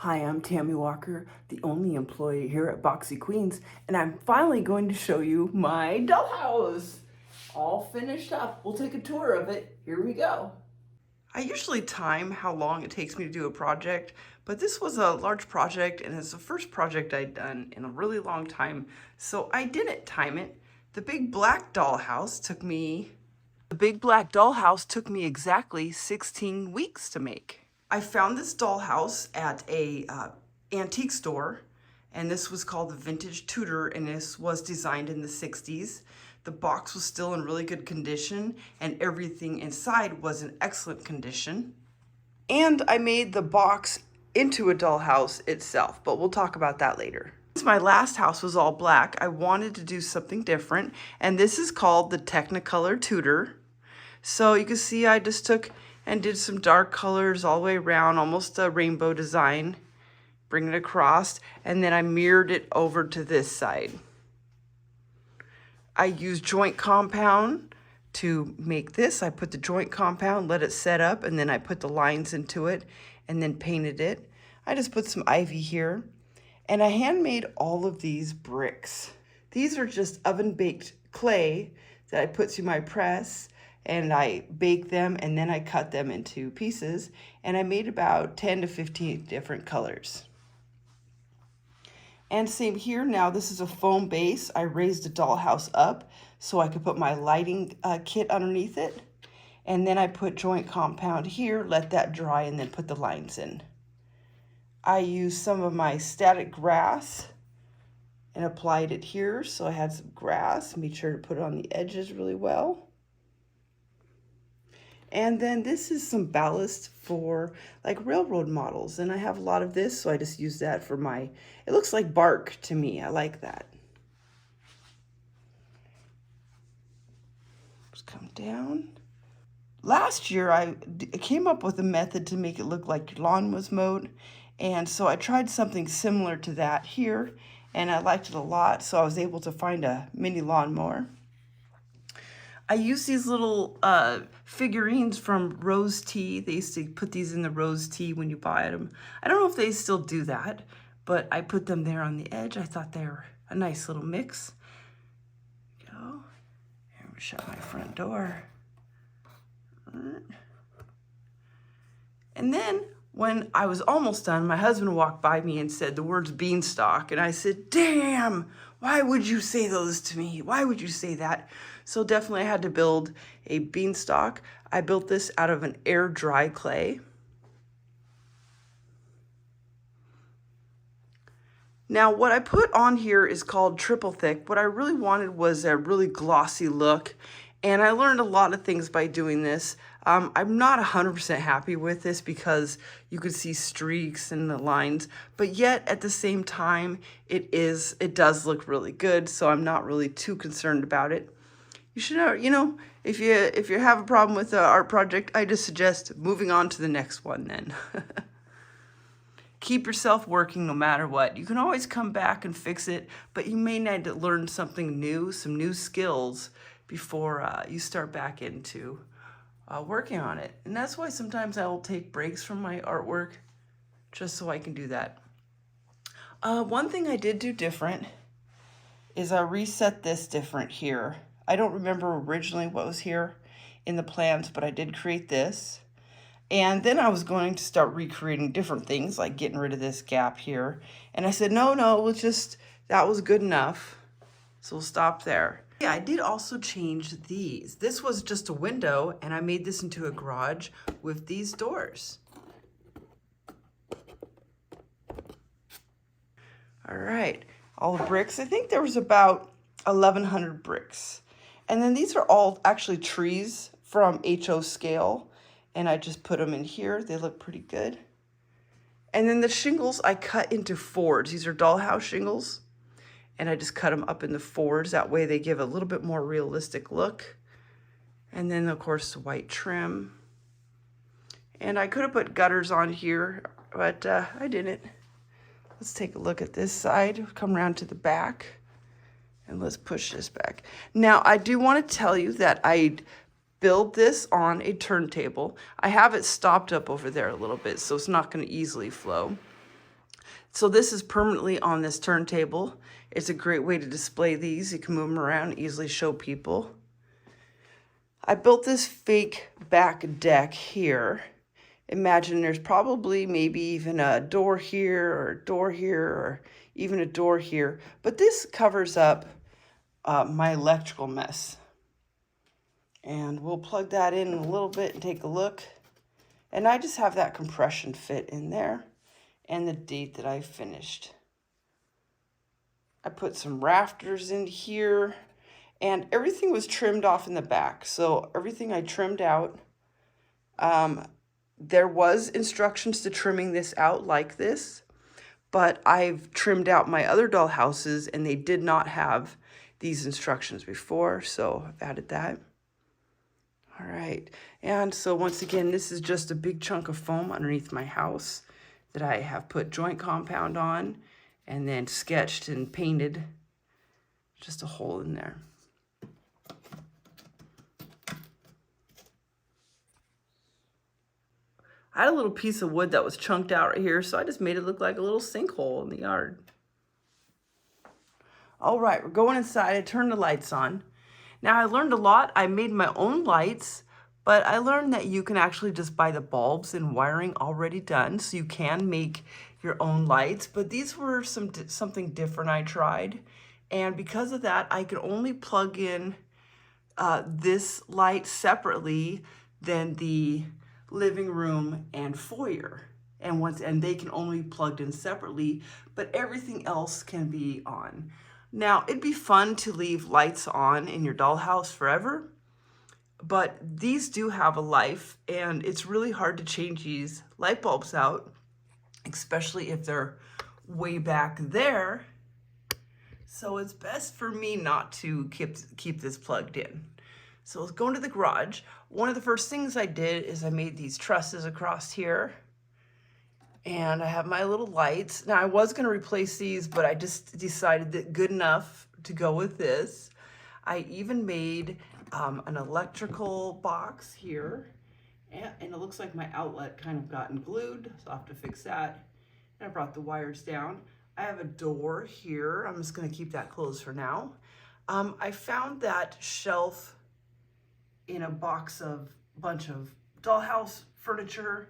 Hi, I'm Tami Walker, the only employee here at Boxy Queens, and I'm finally going to show you my dollhouse. All finished up. We'll take a tour of it. Here we go. I usually time how long it takes me to do a project, but this was a large project and it's the first project I'd done in a really long time, so I didn't time it. The big black dollhouse took me exactly 16 weeks to make. I found this dollhouse at a antique store, and this was called the Vintage Tudor, and this was designed in the 60s. The box was still in really good condition, and everything inside was in excellent condition. And I made the box into a dollhouse itself, but we'll talk about that later. Since my last house was all black, I wanted to do something different, and this is called the Techna-Color Tudor. So you can see I just took and did some dark colors all the way around, almost a rainbow design, bring it across, and then I mirrored it over to this side. I used joint compound to make this. I put the joint compound, let it set up, and then I put the lines into it and then painted it. I just put some ivy here, and I handmade all of these bricks. These are just oven-baked clay that I put through my press, and I baked them, and then I cut them into pieces, and I made about 10 to 15 different colors. And same here. Now this is a foam base. I raised the dollhouse up so I could put my lighting kit underneath it, and then I put joint compound here, let that dry, and then put the lines in. I used some of my static grass and applied it here, so I had some grass. Made sure to put it on the edges really well. And then this is some ballast for like railroad models. And I have a lot of this, so I just use that for my, it looks like bark to me. I like that. Just come down. Last year, I came up with a method to make it look like your lawn was mowed. And so I tried something similar to that here, and I liked it a lot. So I was able to find a mini lawnmower. I use these little figurines from Rose Tea. They used to put these in the Rose Tea when you buy them. I don't know if they still do that, but I put them there on the edge. I thought they were a nice little mix. Go. Here, I'm gonna shut my front door. And then when I was almost done, my husband walked by me and said the words beanstalk. And I said, damn, why would you say those to me? Why would you say that? So definitely I had to build a beanstalk. I built this out of an air dry clay. Now what I put on here is called triple thick. What I really wanted was a really glossy look. And I learned a lot of things by doing this. I'm not 100% happy with this because you could see streaks and the lines, but yet at the same time, it does look really good. So I'm not really too concerned about it. You should, if you have a problem with the art project, I just suggest moving on to the next one then. Keep yourself working no matter what. You can always come back and fix it, but you may need to learn something new, some new skills before you start back into working on it. And that's why sometimes I will take breaks from my artwork just so I can do that. One thing I did do different is I reset this different here. I don't remember originally what was here in the plans, but I did create this. And then I was going to start recreating different things, like getting rid of this gap here. And I said, no, that was good enough. So we'll stop there. Yeah, I did also change these. This was just a window, and I made this into a garage with these doors. All right, all the bricks. I think there was about 1,100 bricks. And then these are all actually trees from HO scale, and I just put them in here. They look pretty good. And then the shingles I cut into fours. These are dollhouse shingles. And I just cut them up into fours. That way they give a little bit more realistic look. And then, of course, white trim. And I could have put gutters on here, but I didn't. Let's take a look at this side. Come around to the back. And let's push this back. Now, I do want to tell you that I build this on a turntable. I have it stopped up over there a little bit, so it's not going to easily flow. So this is permanently on this turntable. It's a great way to display these. You can move them around, easily show people. I built this fake back deck here. Imagine there's probably maybe even a door here or a door here or even a door here. But this covers up my electrical mess. And we'll plug that in a little bit and take a look. And I just have that compression fit in there and the date that I finished. I put some rafters in here and everything was trimmed off in the back. So everything I trimmed out. There was instructions to trimming this out like this, but I've trimmed out my other doll houses and they did not have these instructions before. So I've added that. All right, and so once again, this is just a big chunk of foam underneath my house that I have put joint compound on and then sketched and painted just a hole in there. I had a little piece of wood that was chunked out right here, so I just made it look like a little sinkhole in the yard. All right, we're going inside. I turned the lights on. Now, I learned a lot. I made my own lights, but I learned that you can actually just buy the bulbs and wiring already done, so you can make your own lights. But these were something different I tried, and because of that, I could only plug in this light separately than the living room and foyer. And they can only be plugged in separately, but everything else can be on. Now, it'd be fun to leave lights on in your dollhouse forever, but these do have a life, and it's really hard to change these light bulbs out, especially if they're way back there. So it's best for me not to keep this plugged in. So let's go into the garage. One of the first things I did is I made these trusses across here. And I have my little lights. Now I was gonna replace these, but I just decided that good enough to go with this. I even made an electrical box here. And it looks like my outlet kind of gotten glued, so I'll have to fix that. And I brought the wires down. I have a door here. I'm just gonna keep that closed for now. I found that shelf in a bunch of dollhouse furniture,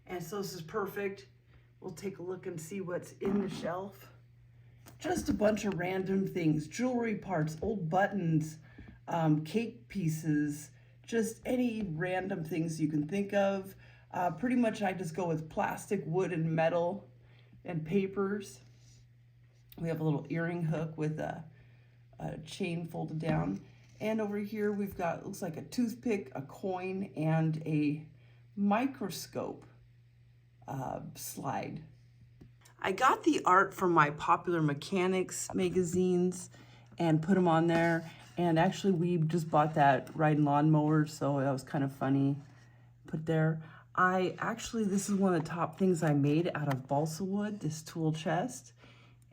and so this is perfect. We'll take a look and see what's in the shelf. Just a bunch of random things, jewelry parts, old buttons, cake pieces, just any random things you can think of. Pretty much I just go with plastic, wood, and metal, and papers. We have a little earring hook with a chain folded down. And over here we've got, looks like a toothpick, a coin, and a microscope slide. I got the art from my Popular Mechanics magazines and put them on there. And actually we just bought that riding lawnmowers, so that was kind of funny. Put there. This is one of the top things I made out of balsa wood, this tool chest.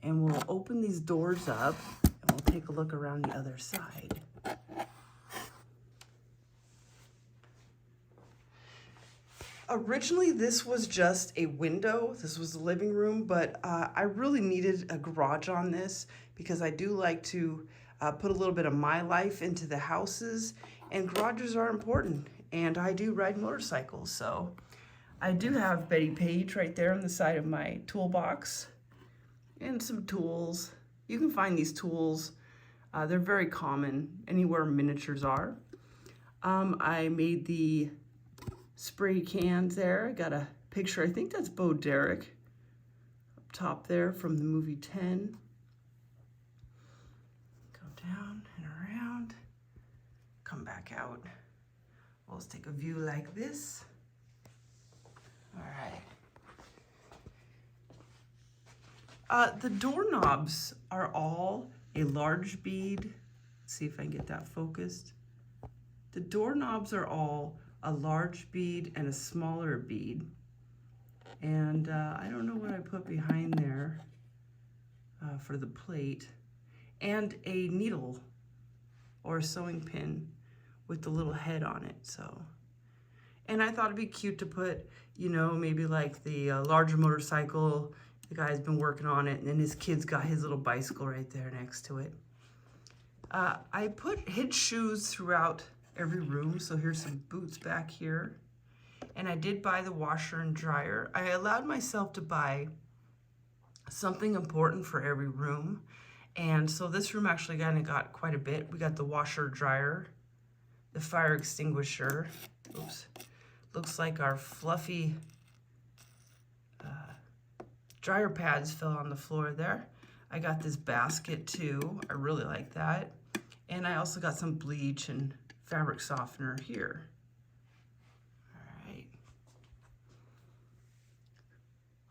And we'll open these doors up and we'll take a look around the other side. Originally, this was just a window. This was the living room, but I really needed a garage on this because I do like to put a little bit of my life into the houses, and garages are important, and I do ride motorcycles, so I do have Betty Page right there on the side of my toolbox and some tools. You can find these tools. They're very common anywhere miniatures are. I made the spray cans there. I got a picture, I think that's Bo Derek up top there from the movie 10. Go down and around, come back out. Let's take a view like this. All right. The doorknobs are all a large bead. Let's see if I can get that focused. The doorknobs are all a large bead and a smaller bead. And I don't know what I put behind there for the plate. And a needle or a sewing pin with the little head on it, so. And I thought it'd be cute to put, you know, maybe like the larger motorcycle The guy's been working on it, and then his kid's got his little bicycle right there next to it. I hid shoes throughout every room, so here's some boots back here. And I did buy the washer and dryer. I allowed myself to buy something important for every room. And so this room actually kind of got quite a bit. We got the washer dryer, the fire extinguisher. Oops. Looks like our fluffy dryer pads fell on the floor there. I got this basket too. I really like that. And I also got some bleach and fabric softener here.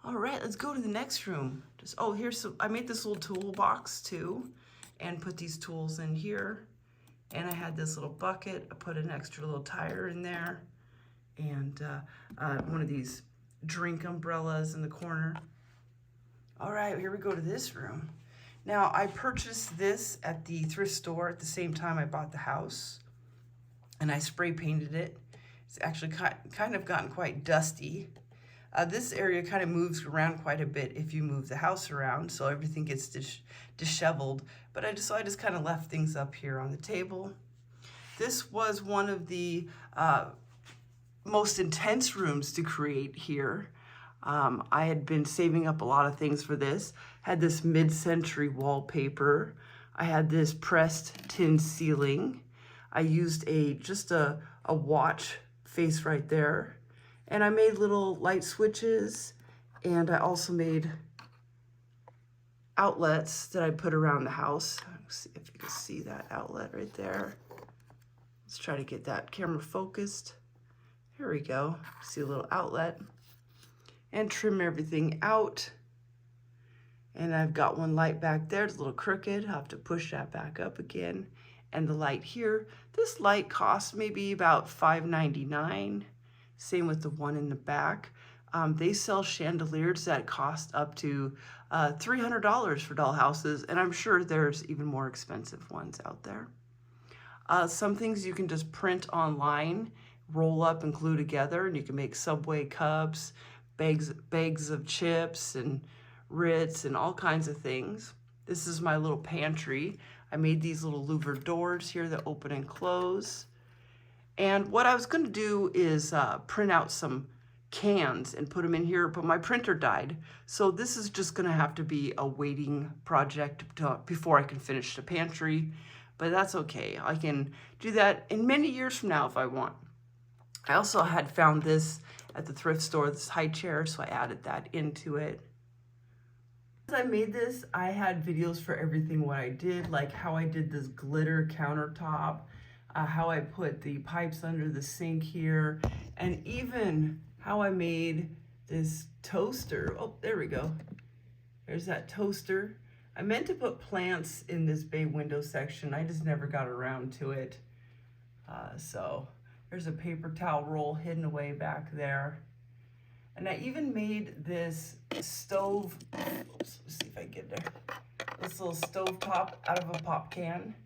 All right, let's go to the next room. I made this little toolbox too, and put these tools in here. And I had this little bucket. I put an extra little tire in there, and one of these drink umbrellas in the corner. All right, here we go to this room. Now, I purchased this at the thrift store at the same time I bought the house, and I spray painted it. It's actually kind of gotten quite dusty. This area kind of moves around quite a bit if you move the house around, so everything gets disheveled. But I just kind of left things up here on the table. This was one of the most intense rooms to create here. I had been saving up a lot of things for this. Had this mid-century wallpaper. I had this pressed tin ceiling. I used just a watch face right there. And I made little light switches, and I also made outlets that I put around the house. Let's see if you can see that outlet right there. Let's try to get that camera focused. Here we go. See a little outlet. And trim everything out. And I've got one light back there. It's a little crooked. I'll have to push that back up again. And the light here. This light costs maybe about $5.99. Same with the one in the back. They sell chandeliers that cost up to $300 for dollhouses, and I'm sure there's even more expensive ones out there. Some things you can just print online, roll up and glue together, and you can make Subway cups, bags of chips and Ritz and all kinds of things. This is my little pantry. I made these little louver doors here that open and close. And what I was going to do is print out some cans and put them in here, but my printer died. So this is just going to have to be a waiting project before I can finish the pantry. But that's okay. I can do that in many years from now if I want. I also had found this at the thrift store, this high chair, so I added that into it. As I made this, I had videos for everything what I did, like how I did this glitter countertop, how I put the pipes under the sink here, and even how I made this toaster. Oh, there we go. There's that toaster. I meant to put plants in this bay window section. I just never got around to it. So there's a paper towel roll hidden away back there. And I even made this stove. Oops, let's see if I get there. This little stove top out of a pop can.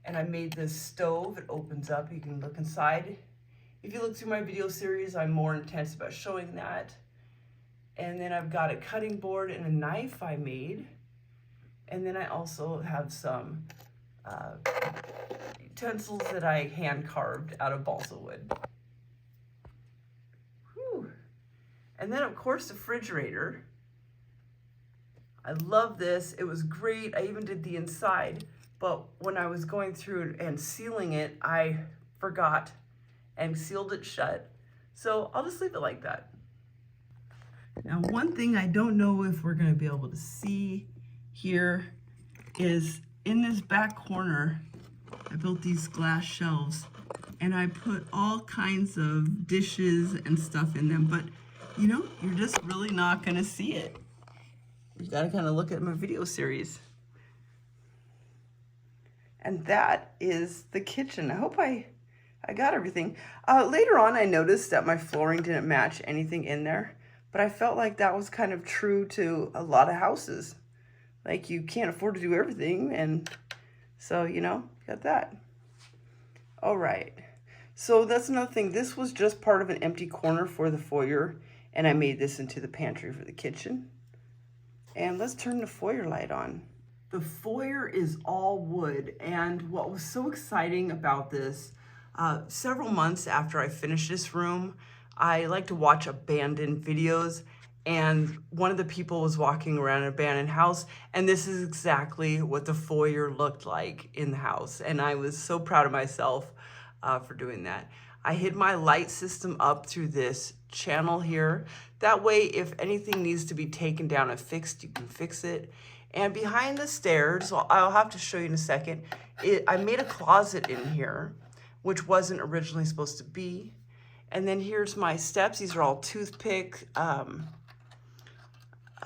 And I made this stove. It opens up. You can look inside. If you look through my video series, I'm more intense about showing that. And then I've got a cutting board and a knife I made. And then I also have some utensils that I hand carved out of balsa wood. Whew. And then of course the refrigerator. I love this. It was great. I even did the inside. But when I was going through and sealing it, I forgot and sealed it shut. So I'll just leave it like that. Now, one thing I don't know if we're going to be able to see here is in this back corner, I built these glass shelves and I put all kinds of dishes and stuff in them. But, you know, you're just really not going to see it. You got to kind of look at my video series. And that is the kitchen. I hope I got everything. Later on, I noticed that my flooring didn't match anything in there, but I felt like that was kind of true to a lot of houses. Like, you can't afford to do everything, and so, you know, got that. All right, so that's another thing. This was just part of an empty corner for the foyer, and I made this into the pantry for the kitchen. And let's turn the foyer light on. The foyer is all wood, and what was so exciting about this, several months after I finished this room, I like to watch abandoned videos, and one of the people was walking around an abandoned house, and this is exactly what the foyer looked like in the house, and I was so proud of myself for doing that. I hid my light system up through this channel here. That way, if anything needs to be taken down and fixed, you can fix it. And behind the stairs, well, I'll have to show you in a second, I made a closet in here, which wasn't originally supposed to be. And then here's my steps. These are all toothpick.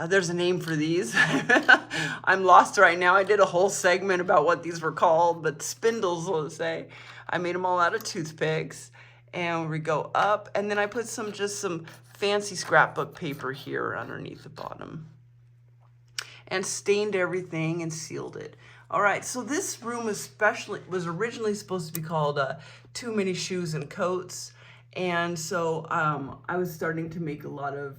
There's a name for these. I'm lost right now. I did a whole segment about what these were called, but spindles, let's say. I made them all out of toothpicks. And we go up, and then I put just some fancy scrapbook paper here underneath the bottom. And stained everything and sealed it. All right, so this room was originally supposed to be called Too Many Shoes and Coats. And so I was starting to make a lot of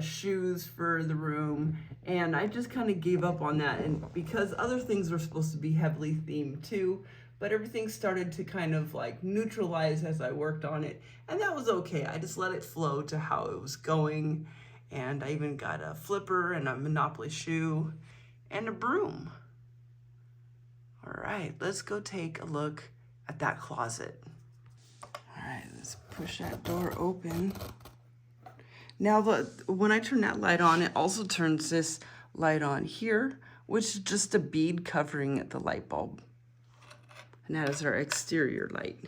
shoes for the room, and I just kind of gave up on that, and because other things were supposed to be heavily themed too, but everything started to kind of like neutralize as I worked on it, and that was okay. I just let it flow to how it was going, and I even got a flipper and a Monopoly shoe and a broom. All right, let's go take a look at that closet. All right, let's push that door open. Now, when I turn that light on, it also turns this light on here, which is just a bead covering the light bulb. And that is our exterior light.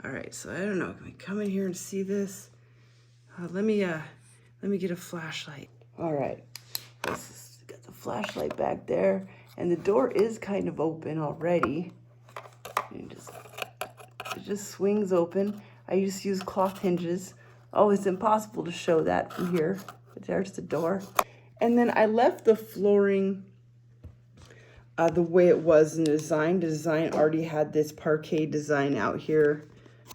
All right, so I don't know, can we come in here and see this? Let me get a flashlight. All right, let's got the flashlight back there, and the door is kind of open already. It just swings open. I just use cloth hinges. Oh, it's impossible to show that from here, but there's the door. And then I left the flooring the way it was in the design. The design already had this parquet design out here,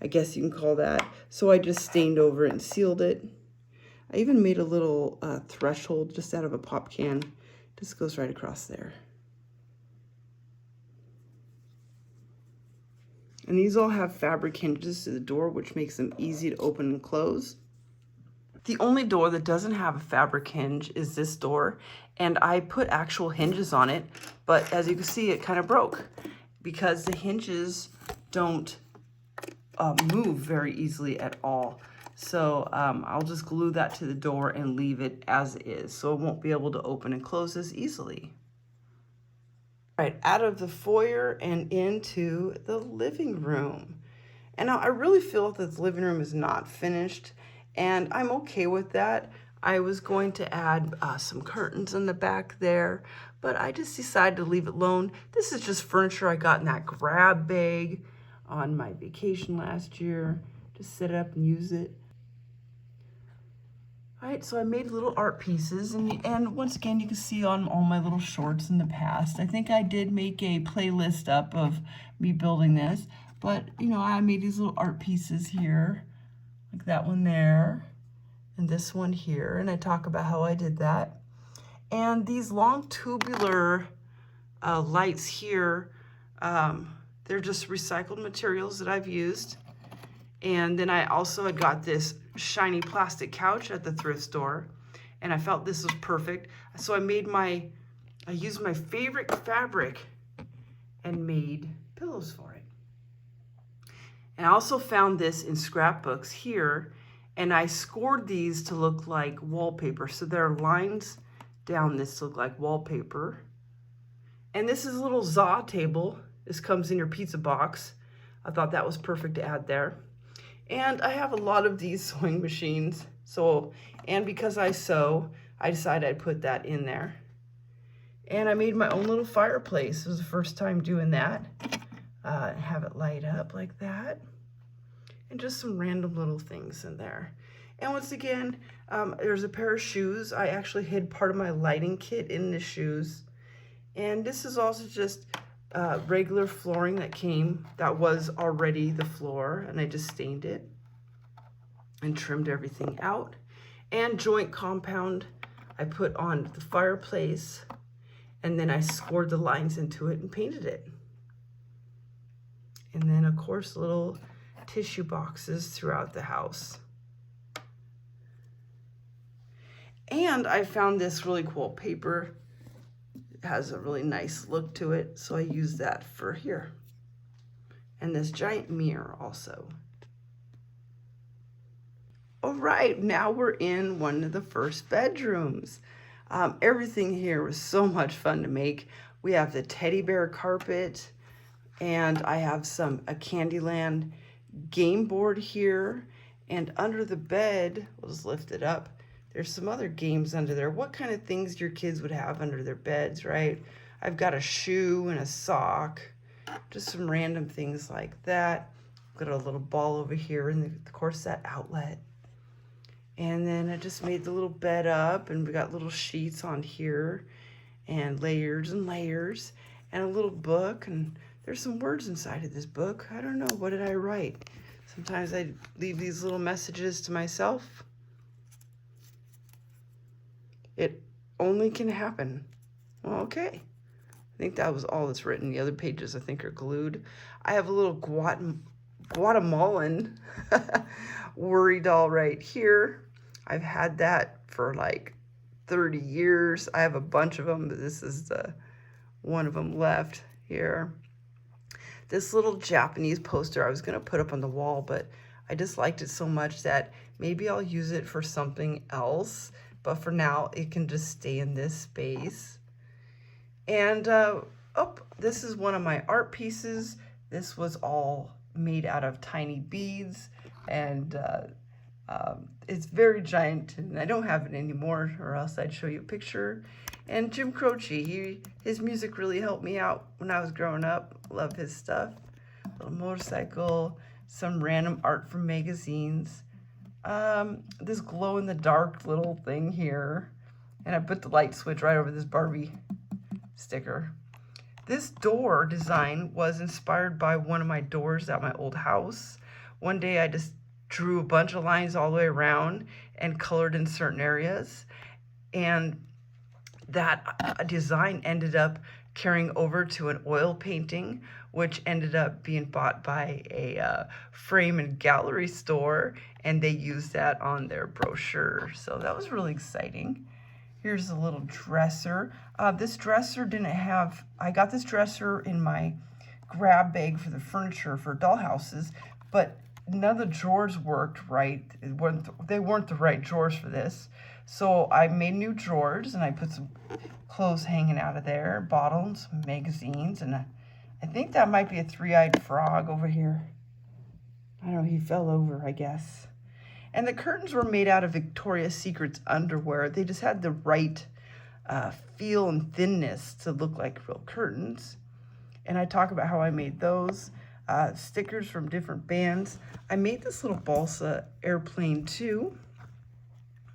I guess you can call that. So I just stained over it and sealed it. I even made a little threshold just out of a pop can. Just goes right across there. And these all have fabric hinges to the door, which makes them easy to open and close. The only door that doesn't have a fabric hinge is this door, and I put actual hinges on it, but as you can see, it kind of broke because the hinges don't move very easily at all. So I'll just glue that to the door and leave it as is, so it won't be able to open and close as easily. Right, out of the foyer and into the living room. And now I really feel that the living room is not finished, and I'm okay with that. I was going to add some curtains in the back there, but I just decided to leave it alone. This is just furniture I got in that grab bag on my vacation last year. Just set it up and use it. All right, so I made little art pieces, and once again, you can see on all my little shorts in the past. I think I did make a playlist up of me building this, but you know, I made these little art pieces here, like that one there, and this one here, and I talk about how I did that. And these long tubular lights here, they're just recycled materials that I've used. And then I also had got this shiny plastic couch at the thrift store, and I felt this was perfect. So I used my favorite fabric and made pillows for it. And I also found this in scrapbooks here, and I scored these to look like wallpaper. So there are lines down this to look like wallpaper. And this is a little za table. This comes in your pizza box. I thought that was perfect to add there. And I have a lot of these sewing machines. And because I sew, I decided I'd put that in there. And I made my own little fireplace. It was the first time doing that. Have it light up like that. And just some random little things in there. And once again, there's a pair of shoes. I actually hid part of my lighting kit in the shoes. And this is also just regular flooring that was already the floor, and I just stained it and trimmed everything out. And joint compound. I put on the fireplace, and then I scored the lines into it and painted it. And then, of course, little tissue boxes throughout the house. And I found this really cool paper. It has a really nice look to it, so I used that for here. And this giant mirror also. All right, now we're in one of the first bedrooms. Everything here was so much fun to make. We have the teddy bear carpet, and I have a Candyland game board here. And under the bed, we'll just lift it up. There's some other games under there. What kind of things your kids would have under their beds, right? I've got a shoe and a sock, just some random things like that. Got a little ball over here in the corset outlet. And then I just made the little bed up, and we got little sheets on here and layers, and a little book. And there's some words inside of this book. I don't know, what did I write? Sometimes I leave these little messages to myself. It only can happen. Well, okay. I think that was all that's written. The other pages, I think, are glued. I have a little Guatemalan worry doll right here. I've had that for like 30 years. I have a bunch of them, but this is the one of them left here. This little Japanese poster I was going to put up on the wall, but I just liked it so much that maybe I'll use it for something else. But for now, it can just stay in this space. And, this is one of my art pieces. This was all made out of tiny beads, and it's very giant, and I don't have it anymore, or else I'd show you a picture. And Jim Croce, his music really helped me out when I was growing up. Love his stuff. Little motorcycle, some random art from magazines. This glow-in-the-dark little thing here, and I put the light switch right over this Barbie sticker. This door design was inspired by one of my doors at my old house. One day I just drew a bunch of lines all the way around and colored in certain areas, and that design ended up carrying over to an oil painting, which ended up being bought by a frame and gallery store, and they used that on their brochure. So that was really exciting. Here's a little dresser. This dresser didn't have, I got this dresser in my grab bag for the furniture for dollhouses, but none of the drawers worked right. They weren't the right drawers for this. So I made new drawers, and I put some clothes hanging out of there, bottles, magazines, and I think that might be a three-eyed frog over here. I don't know, he fell over, I guess. And the curtains were made out of Victoria's Secret's underwear. They just had the right feel and thinness to look like real curtains. And I talk about how I made those. Stickers from different bands. I made this little balsa airplane too.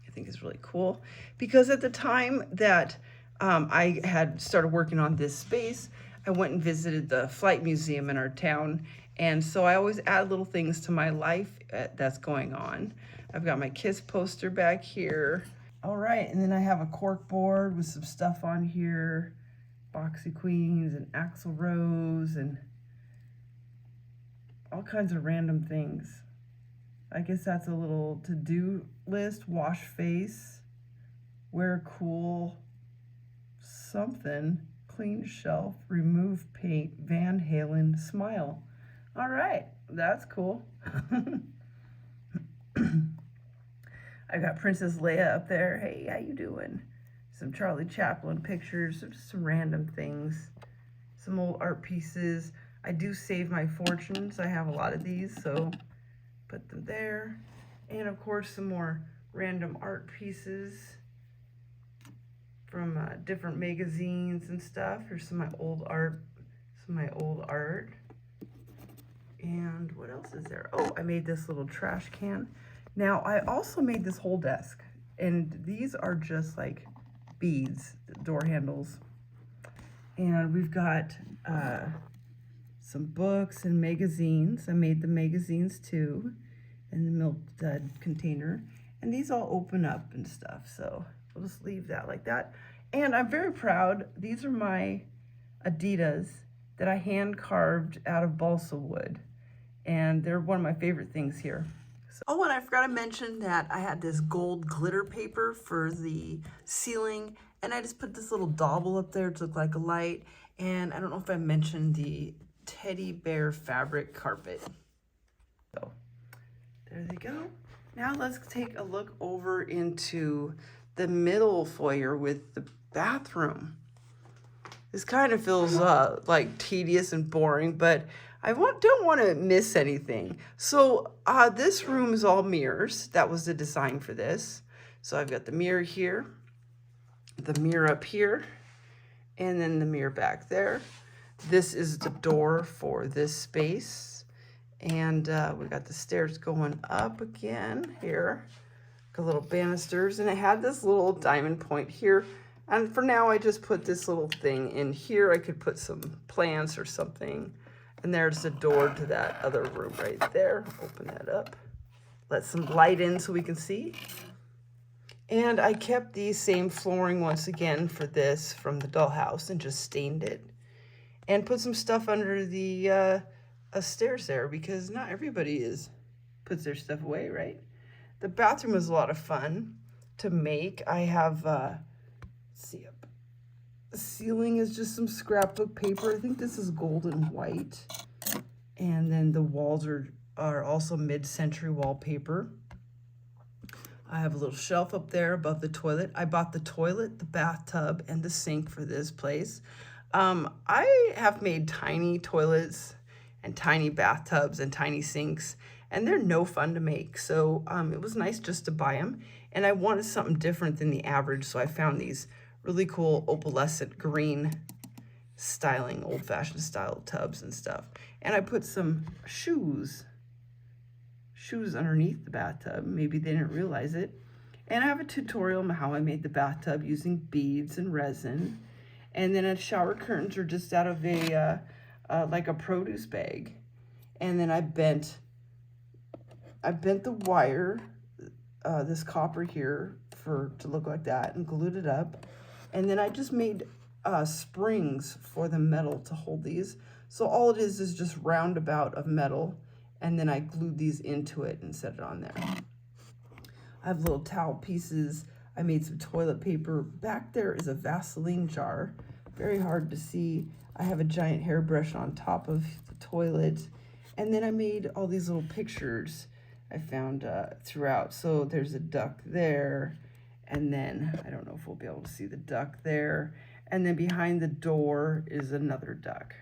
I think it's really cool, because at the time that I had started working on this space, I went and visited the flight museum in our town. And so I always add little things to my life that's going on. I've got my Kiss poster back here. All right, and then I have a cork board with some stuff on here. Boxy Queens and Axl Rose and all kinds of random things. I guess that's a little to-do list. Wash face, wear cool, something, clean shelf, remove paint, Van Halen, smile. All right, that's cool. I got Princess Leia up there. Hey, how you doing? Some Charlie Chaplin pictures, just some random things. Some old art pieces. I do save my fortunes. I have a lot of these, so put them there. And of course, some more random art pieces from different magazines and stuff. Here's some of my old art. And what else is there? Oh, I made this little trash can. Now, I also made this whole desk, and these are just like beads, door handles. And we've got some books and magazines. I made the magazines too in the milk container. And these all open up and stuff, so We'll just leave that like that. And I'm very proud. These are my Adidas that I hand carved out of balsa wood. And they're one of my favorite things here. Oh, and I forgot to mention that I had this gold glitter paper for the ceiling, and I just put this little dauble up there to look like a light. And I don't know if I mentioned the teddy bear fabric carpet. So there they go. Now let's take a look over into the middle foyer with the bathroom. This kind of feels like tedious and boring, but I don't want to miss anything. So this room is all mirrors. That was the design for this. So I've got the mirror here, the mirror up here, and then the mirror back there. This is the door for this space. And we got the stairs going up again here. Got little banisters, and it had this little diamond point here. And for now, I just put this little thing in here. I could put some plants or something. And there's the door to that other room right there. Open that up. Let some light in so we can see. And I kept the same flooring once again for this from the dollhouse and just stained it. And put some stuff under the stairs there because not everybody puts their stuff away, right? The bathroom was a lot of fun to make. I have, let's see, the ceiling is just some scrapbook paper. I think this is gold and white. And then the walls are also mid-century wallpaper. I have a little shelf up there above the toilet. I bought the toilet, the bathtub, and the sink for this place. I have made tiny toilets and tiny bathtubs and tiny sinks, and they're no fun to make. So it was nice just to buy them. And I wanted something different than the average, so I found these really cool opalescent green styling, old-fashioned style tubs and stuff. And I put some shoes underneath the bathtub. Maybe they didn't realize it. And I have a tutorial on how I made the bathtub using beads and resin. And then shower curtains are just out of a like a produce bag. And then I bent the wire, this copper here, to look like that, and glued it up. And then I just made springs for the metal to hold these. So all it is just roundabout of metal, and then I glued these into it and set it on there. I have little towel pieces. I made some toilet paper. Back there is a Vaseline jar. Very hard to see. I have a giant hairbrush on top of the toilet. And then I made all these little pictures I found throughout. So there's a duck there. And then, I don't know if we'll be able to see the duck there. And then behind the door is another duck.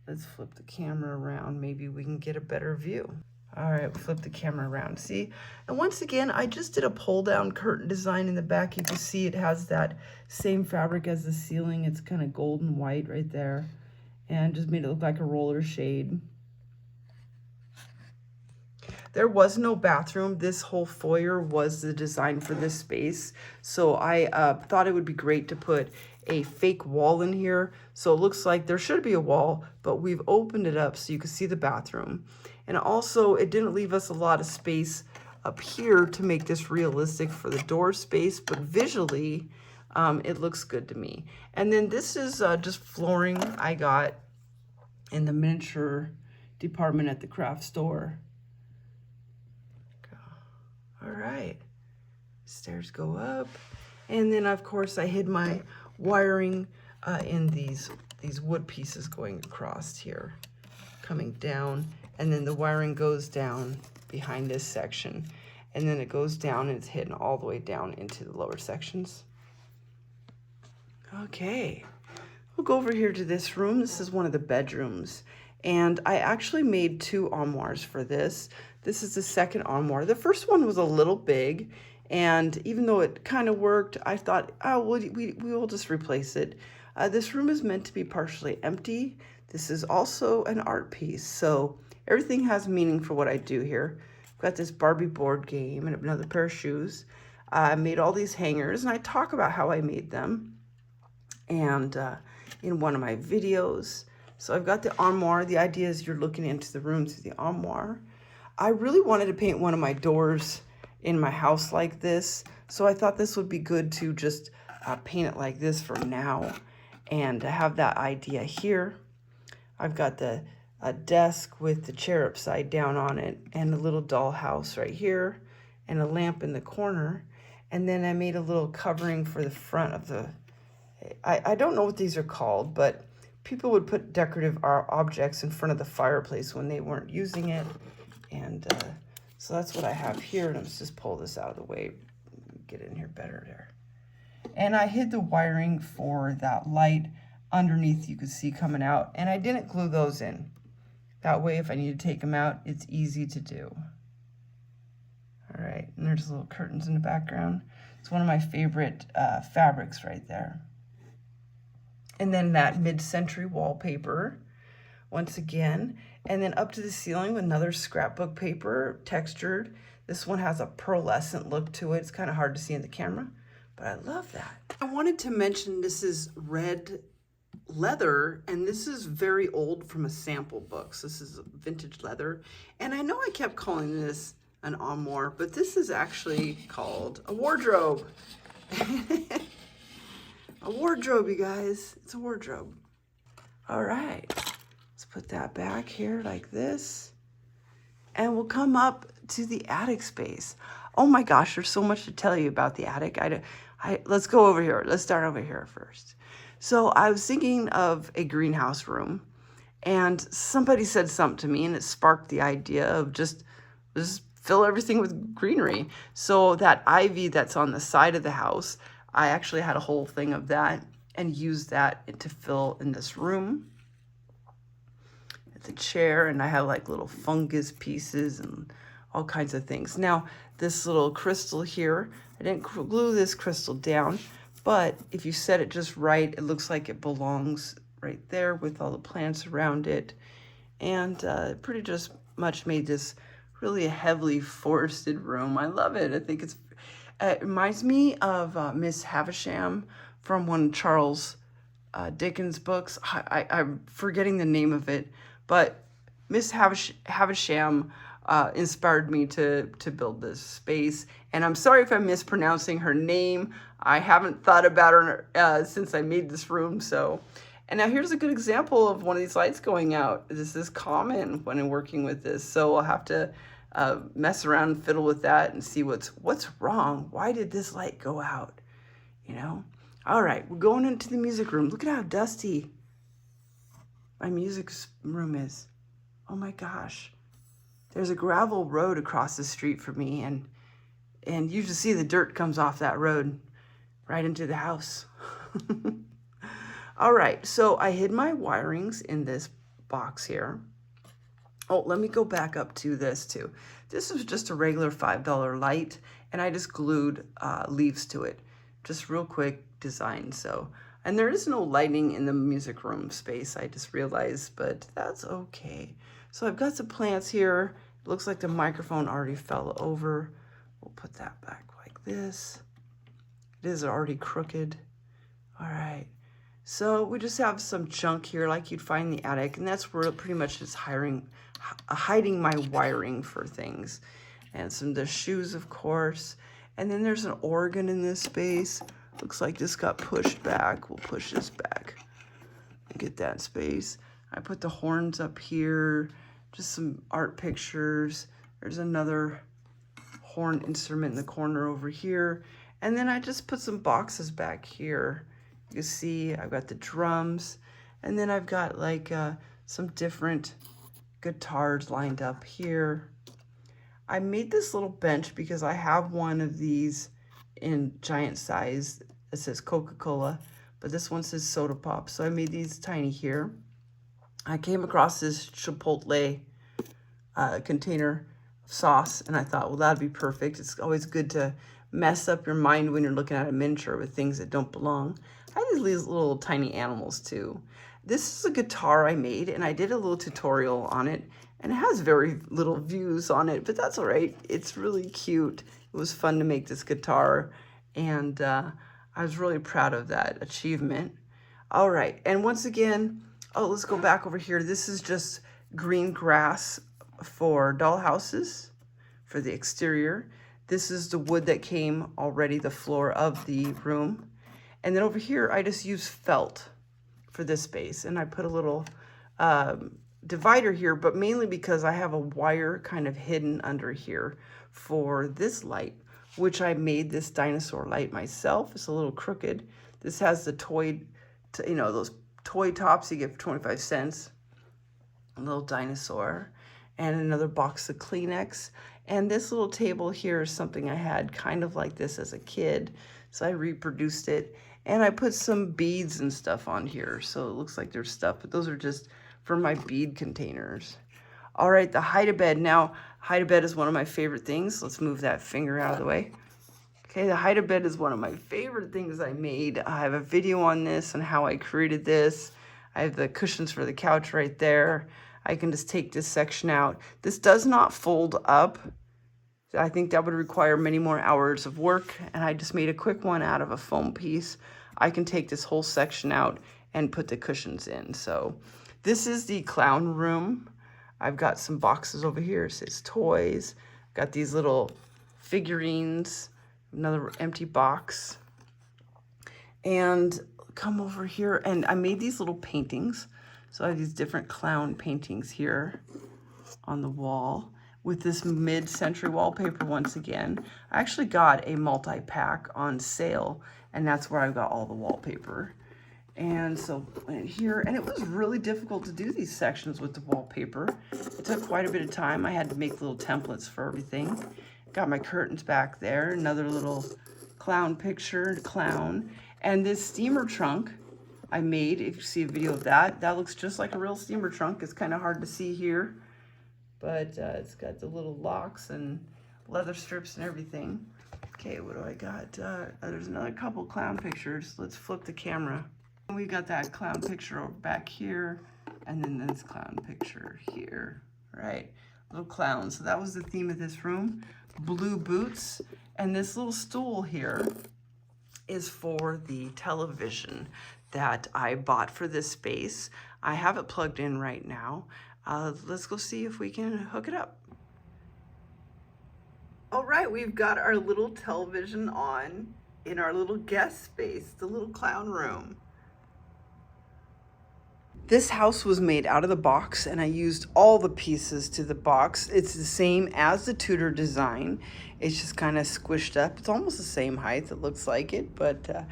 Let's flip the camera around. Maybe we can get a better view. All right, flip the camera around, see? And once again, I just did a pull-down curtain design in the back. You can see it has that same fabric as the ceiling. It's kind of gold and white right there. And just made it look like a roller shade. There was no bathroom. This whole foyer was the design for this space. So I thought it would be great to put a fake wall in here. So it looks like there should be a wall, but we've opened it up so you can see the bathroom. And also it didn't leave us a lot of space up here to make this realistic for the door space, but visually it looks good to me. And then this is just flooring I got in the miniature department at the craft store. All right, stairs go up. And then of course I hid my wiring in these wood pieces going across here, coming down. And then the wiring goes down behind this section. And then it goes down and it's hidden all the way down into the lower sections. Okay, we'll go over here to this room. This is one of the bedrooms. And I actually made 2 armoires for this. This is the second armoire. The first one was a little big, and even though it kind of worked, I thought, oh, we will just replace it. This room is meant to be partially empty. This is also an art piece, so everything has meaning for what I do here. I've got this Barbie board game and another pair of shoes. I made all these hangers, and I talk about how I made them and in one of my videos. So I've got the armoire. The idea is you're looking into the room through the armoire. I really wanted to paint one of my doors in my house like this. So I thought this would be good to just paint it like this for now. And to have that idea here, I've got the desk with the chair upside down on it and a little dollhouse right here and a lamp in the corner. And then I made a little covering for the front of the, I don't know what these are called, but people would put decorative objects in front of the fireplace when they weren't using it. And so that's what I have here. And let's just pull this out of the way, get in here better there. And I hid the wiring for that light underneath, you could see coming out. And I didn't glue those in. That way, if I need to take them out, it's easy to do. All right, and there's little curtains in the background. It's one of my favorite fabrics right there. And then that mid-century wallpaper, once again. And then up to the ceiling with another scrapbook paper, textured. This one has a pearlescent look to it. It's kind of hard to see in the camera, but I love that. I wanted to mention this is red leather, and this is very old from a sample book. So this is vintage leather. And I know I kept calling this an armoire, but this is actually called a wardrobe. A wardrobe, you guys. It's a wardrobe. All right, let's put that back here like this. And we'll come up to the attic space. Oh my gosh, there's so much to tell you about the attic. Let's go over here. Let's start over here first. So I was thinking of a greenhouse room, and somebody said something to me, and it sparked the idea of just fill everything with greenery. So that ivy that's on the side of the house, I actually had a whole thing of that and used that to fill in this room. The chair, and I have like little fungus pieces and all kinds of things. Now, this little crystal here, I didn't glue this crystal down, but if you set it just right, it looks like it belongs right there with all the plants around it. And pretty just much made this really a heavily forested room. I love it. I think it reminds me of Miss Havisham from one of Charles Dickens' books. I'm forgetting the name of it, but Miss Havisham inspired me to build this space. And I'm sorry if I'm mispronouncing her name. I haven't thought about her since I made this room. So, and now here's a good example of one of these lights going out. This is common when I'm working with this. So I'll have to mess around and fiddle with that and see what's wrong. Why did this light go out? You know? All right, we're going into the music room. Look at how dusty my music room is. Oh my gosh. There's a gravel road across the street from me, and you just see the dirt comes off that road right into the house. All right, so I hid my wirings in this box here. Oh, let me go back up to this too. This was just a regular $5 light, and I just glued leaves to it. Just real quick design. So, and there is no lighting in the music room space, I just realized, but that's okay. So I've got some plants here. It looks like the microphone already fell over. We'll put that back like this. It is already crooked. All right. So we just have some junk here like you'd find in the attic, and that's where it pretty much is hiding my wiring for things. And some of the shoes, of course. And then there's an organ in this space. Looks like this got pushed back. We'll push this back and get that space. I put the horns up here, just some art pictures. There's another horn instrument in the corner over here. And then I just put some boxes back here. You see, I've got the drums, and then I've got like some different guitars lined up here. I made this little bench because I have one of these in giant size. It says Coca-Cola, but this one says soda pop. So I made these tiny here. I came across this Chipotle container of sauce, and I thought, well, that'd be perfect. It's always good to mess up your mind when you're looking at a miniature with things that don't belong. I had these little tiny animals too. This is a guitar I made, and I did a little tutorial on it, and it has very little views on it, but that's all right. It's really cute. It was fun to make this guitar, and I was really proud of that achievement. All right, and once again, let's go back over here. This is just green grass for dollhouses for the exterior. This is the wood that came already, the floor of the room. And then over here, I just used felt for this space. And I put a little divider here, but mainly because I have a wire kind of hidden under here for this light, which I made this dinosaur light myself. It's a little crooked. This has the toy, you know, those toy tops you get for 25 cents. A little dinosaur and another box of Kleenex. And this little table here is something I had kind of like this as a kid. So I reproduced it and I put some beads and stuff on here. So it looks like there's stuff, but those are just for my bead containers. All right, the hide-a-bed. Now, hide-a-bed is one of my favorite things. Let's move that finger out of the way. Okay, the hide-a-bed is one of my favorite things I made. I have a video on this and how I created this. I have the cushions for the couch right there. I can just take this section out. This does not fold up. I think that would require many more hours of work, and I just made a quick one out of a foam piece. I can take this whole section out and put the cushions in. So this is the clown room. I've got some boxes over here. It says toys. Got these little figurines, another empty box. And come over here, and I made these little paintings. So I have these different clown paintings here on the wall with this mid-century wallpaper once again. I actually got a multi-pack on sale, and that's where I got all the wallpaper. And so in here, and it was really difficult to do these sections with the wallpaper. It took quite a bit of time. I had to make little templates for everything. Got my curtains back there, another little clown picture, clown. And this steamer trunk I made, if you see a video of that, that looks just like a real steamer trunk. It's kind of hard to see here, but it's got the little locks and leather strips and everything. Okay, what do I got? There's another couple clown pictures. Let's flip the camera. We got that clown picture over back here, and then this clown picture here, right? Little clowns. So that was the theme of this room. Blue boots, and this little stool here is for the television that I bought for this space. I have it plugged in right now. Let's go see if we can hook it up. All right, we've got our little television on in our little guest space, the little clown room. This house was made out of the box, and I used all the pieces to the box. It's the same as the Tudor design. It's just kind of squished up. It's almost the same height. It looks like it, but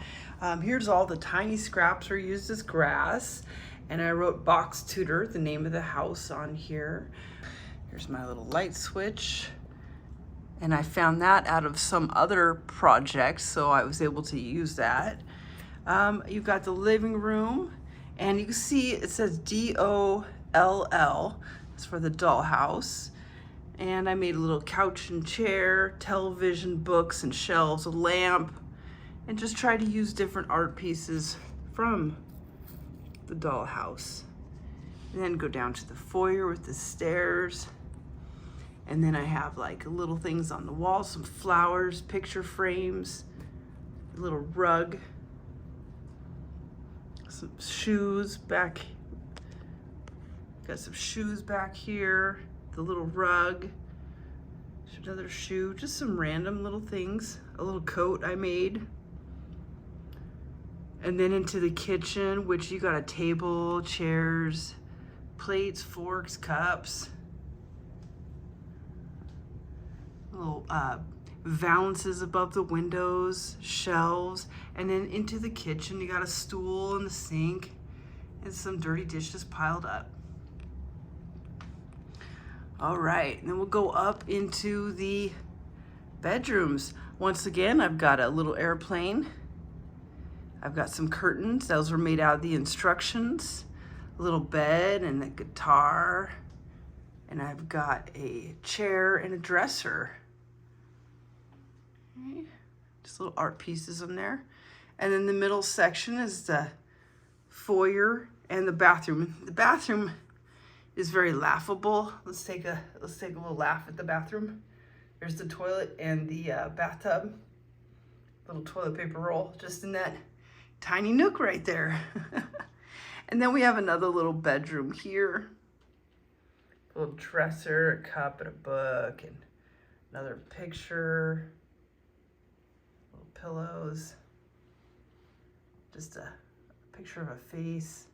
here's all the tiny scraps were used as grass. And I wrote Box Tudor, the name of the house, on here. Here's my little light switch. And I found that out of some other project, so I was able to use that. You've got the living room. And you can see it says DOLL. It's for the dollhouse. And I made a little couch and chair, television, books and shelves, a lamp, and just try to use different art pieces from the dollhouse. And then go down to the foyer with the stairs. And then I have like little things on the wall, some flowers, picture frames, a little rug. Some shoes back, got some shoes back here, the little rug, another shoe, just some random little things, a little coat I made. And then into the kitchen, which you got a table, chairs, plates, forks, cups, little valances above the windows, shelves, and then into the kitchen you got a stool and the sink and some dirty dishes piled up. All right, and then we'll go up into the bedrooms. Once again, I've got a little airplane. I've got some curtains. Those were made out of the instructions. A little bed and a guitar. And I've got a chair and a dresser. Just little art pieces in there. And then the middle section is the foyer and the bathroom. The bathroom is very laughable. Let's take a little laugh at the bathroom. There's the toilet and the bathtub. Little toilet paper roll just in that tiny nook right there. And then we have another little bedroom here. A little dresser, a cup, and a book, and Another picture, little pillows, just a picture of a face.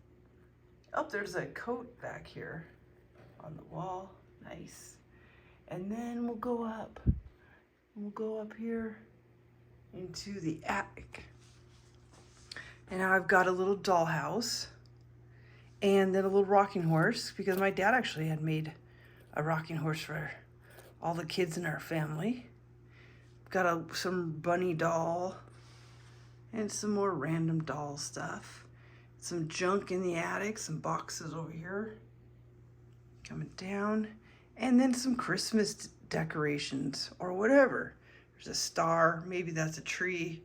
Oh, there's a coat back here on the wall. Nice. And then we'll go up. We'll go up here into the attic. And now I've got a little dollhouse and then a little rocking horse, because my dad actually had made a rocking horse for all the kids in our family. Got some bunny doll and some more random doll stuff. Some junk in the attic, some boxes over here coming down, and then some Christmas decorations or whatever. There's a star, maybe that's a tree.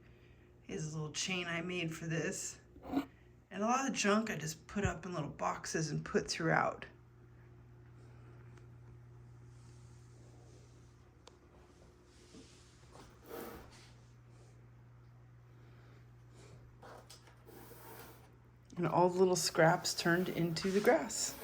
Here's a little chain I made for this. And a lot of the junk I just put up in little boxes and put throughout. And all the little scraps turned into the grass.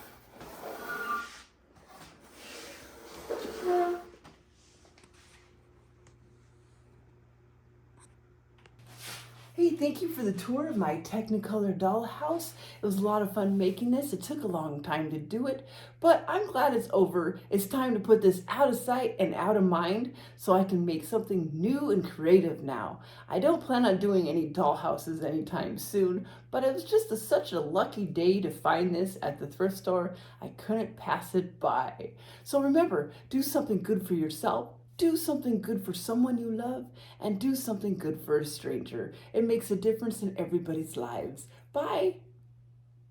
Hey, thank you for the tour of my Techna-Color Dollhouse. It was a lot of fun making this. It took a long time to do it, but I'm glad it's over. It's time to put this out of sight and out of mind so I can make something new and creative now. I don't plan on doing any dollhouses anytime soon, but it was just such a lucky day to find this at the thrift store. I couldn't pass it by. So remember, do something good for yourself. Do something good for someone you love, and do something good for a stranger. It makes a difference in everybody's lives. Bye.